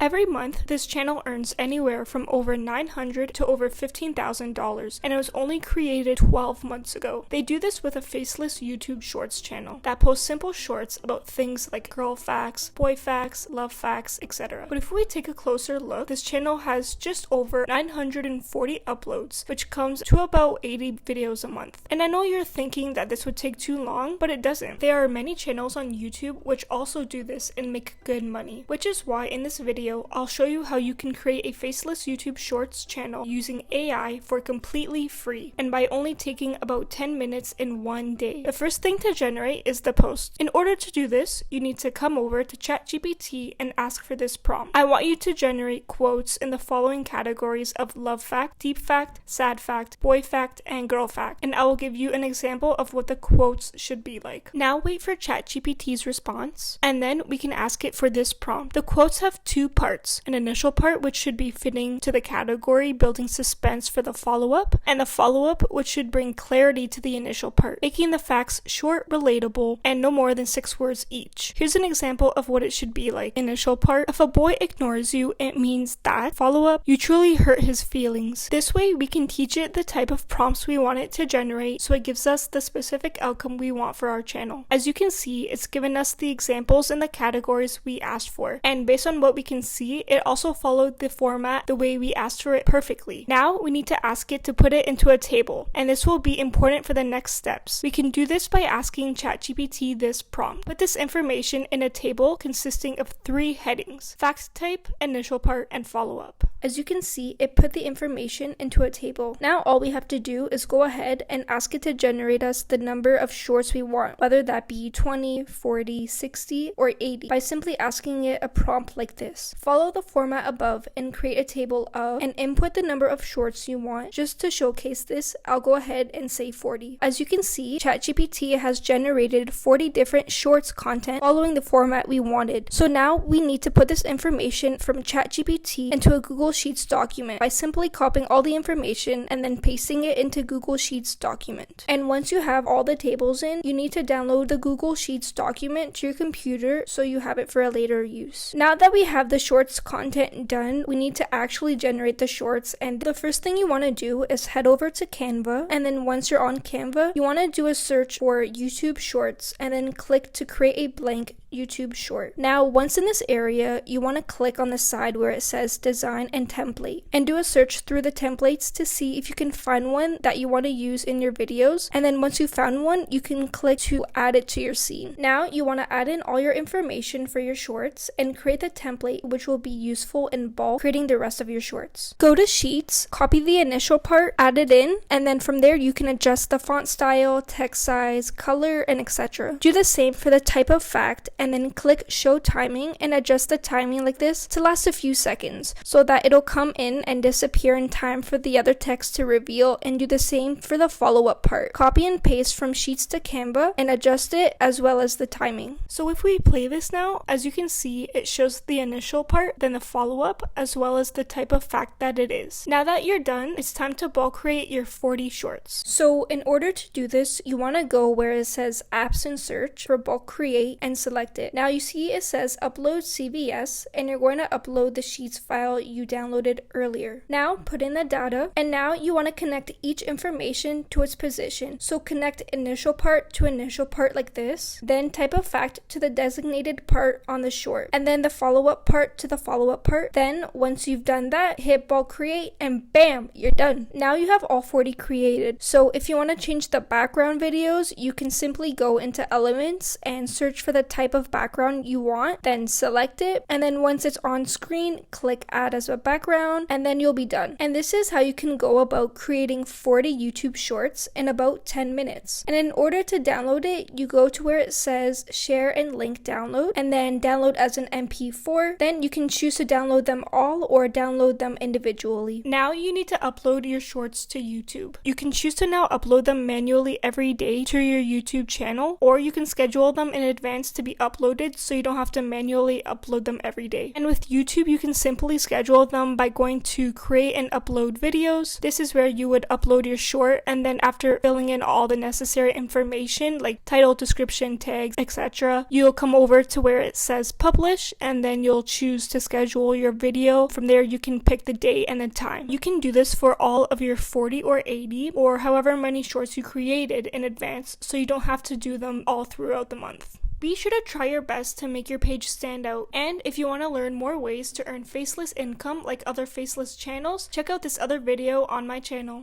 Every month, this channel earns anywhere from over $900 to over $15,000, and it was only created 12 months ago. They do this with a faceless YouTube Shorts channel that posts simple shorts about things like girl facts, boy facts, love facts, etc. But if we take a closer look, this channel has just over 940 uploads, which comes to about 80 videos a month. And I know you're thinking that this would take too long, but it doesn't. There are many channels on YouTube which also do this and make good money, which is why in this video I'll show you how you can create a faceless YouTube Shorts channel using AI for completely free and by only taking about 10 minutes in one day. The first thing to generate is the post. In order to do this, you need to come over to ChatGPT and ask for this prompt. I want you to generate quotes in the following categories of love fact, deep fact, sad fact, boy fact, and girl fact, and I will give you an example of what the quotes should be like. Now wait for ChatGPT's response, and then we can ask it for this prompt. The quotes have two parts, an initial part which should be fitting to the category, building suspense for the follow-up, and the follow-up which should bring clarity to the initial part, making the facts short, relatable, and no more than 6 words each. Here's an example of what it should be like. Initial part: if a boy ignores you, it means that. Follow-up: you truly hurt his feelings. This way we can teach it the type of prompts we want it to generate so it gives us the specific outcome we want for our channel. As you can see, it's given us the examples in the categories we asked for, and based on what we can see, it also followed the format the way we asked for it perfectly. Now we need to ask it to put it into a table, and this will be important for the next steps. We can do this by asking ChatGPT this prompt. Put this information in a table consisting of 3 headings: fact type, initial part, and follow-up. As you can see, it put the information into a table. Now all we have to do is go ahead and ask it to generate us the number of shorts we want, whether that be 20, 40, 60, or 80, by simply asking it a prompt like this. Follow the format above and create a table of, and input the number of shorts you want. Just to showcase this, I'll go ahead and say 40. As you can see, ChatGPT has generated 40 different shorts content following the format we wanted. So now we need to put this information from ChatGPT into a Google Sheets document by simply copying all the information and then pasting it into Google Sheets document. And once you have all the tables in, you need to download the Google Sheets document to your computer so you have it for a later use. Now that we have the shorts content done, we need to actually generate the shorts, and the first thing you want to do is head over to Canva, and then once you're on Canva, you want to do a search for YouTube Shorts and then click to create a blank YouTube short. Now once in this area, you want to click on the side where it says design and template and do a search through the templates to see if you can find one that you want to use in your videos, and then once you found one, you can click to add it to your scene. Now you want to add in all your information for your shorts and create the template which will be useful in bulk creating the rest of your shorts. Go to Sheets, copy the initial part, add it in, and then from there you can adjust the font style, text size, color, and etc. Do the same for the type of fact, and then click show timing and adjust the timing like this to last a few seconds so that it'll come in and disappear in time for the other text to reveal, and do the same for the follow-up part. Copy and paste from Sheets to Canva and adjust it as well as the timing. So if we play this now, as you can see, it shows the initial part, then the follow-up, as well as the type of fact that it is. Now that you're done, it's time to bulk create your 40 shorts. So in order to do this, you want to go where it says apps and search for bulk create and select it. Now you see it says upload CVS, and you're going to upload the Sheets file you downloaded earlier. Now put in the data, and now you want to connect each information to its position. So connect initial part to initial part like this, then type of fact to the designated part on the short, and then the follow-up part to the follow-up part. Then once you've done that, hit bulk create, and bam, you're done. Now you have all 40 created. So if you want to change the background videos, you can simply go into elements and search for the type of background you want, then select it, and then once it's on screen, click add as a background, and then you'll be done. And this is how you can go about creating 40 YouTube shorts in about 10 minutes. And in order to download it, you go to where it says share and link download, and then download as an MP4. Then you can choose to download them all or download them individually. Now you need to upload your shorts to YouTube. You can choose to now upload them manually every day to your YouTube channel, or you can schedule them in advance to be uploaded uploaded, so you don't have to manually upload them every day. And with YouTube, you can simply schedule them by going to create and upload videos. This is where you would upload your short, and then after filling in all the necessary information like title, description, tags, etc., you'll come over to where it says publish, and then you'll choose to schedule your video. From there, you can pick the date and the time. You can do this for all of your 40 or 80 or however many shorts you created in advance, so you don't have to do them all throughout the month. Be sure to try your best to make your page stand out, and if you want to learn more ways to earn faceless income like other faceless channels, check out this other video on my channel.